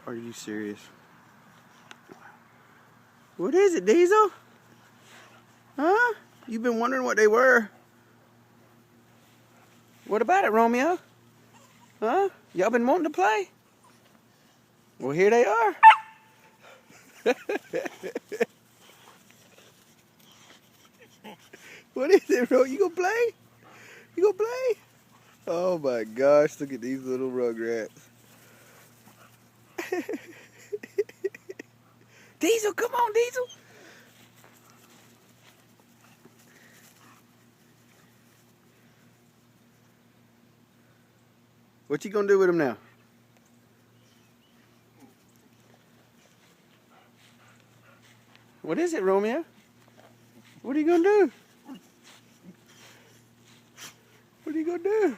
Are you serious? What is it, Diesel? Huh? You've been wondering what they were. What about it, Romeo? Huh? Y'all been wanting to play? Well, here they are. What is it, bro? You gonna play? You gonna play? Oh my gosh, look at these little rugrats. Diesel, come on, Diesel. What you gonna do with them now? What is it, Romeo? What are you gonna do? What are you gonna do?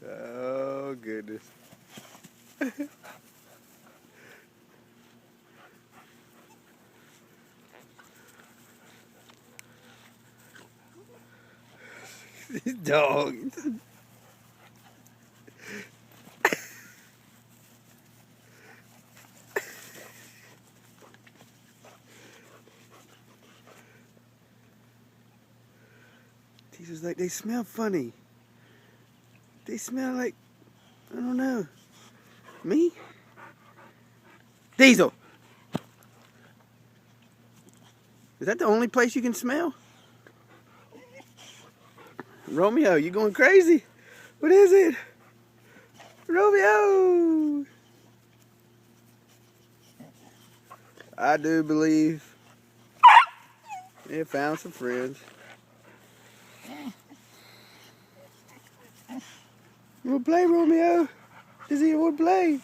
Oh, goodness. This dog. These is like, they smell funny. They smell like, I don't know. Me? Diesel! Is that the only place you can smell? Romeo, you going crazy? What is it? Romeo! I do believe they found some friends. You wanna play, Romeo? Does he want to play?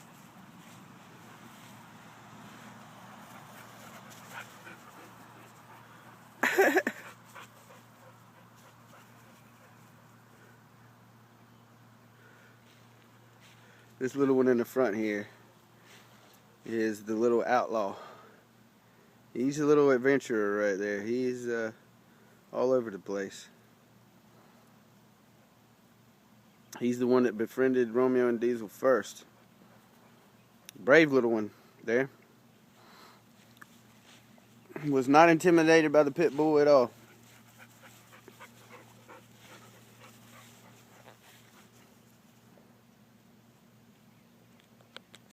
This little one in the front here is the little outlaw. He's a little adventurer right there. He's all over the place. He's the one that befriended Romeo and Diesel first. Brave little one there. Was not intimidated by the pit bull at all.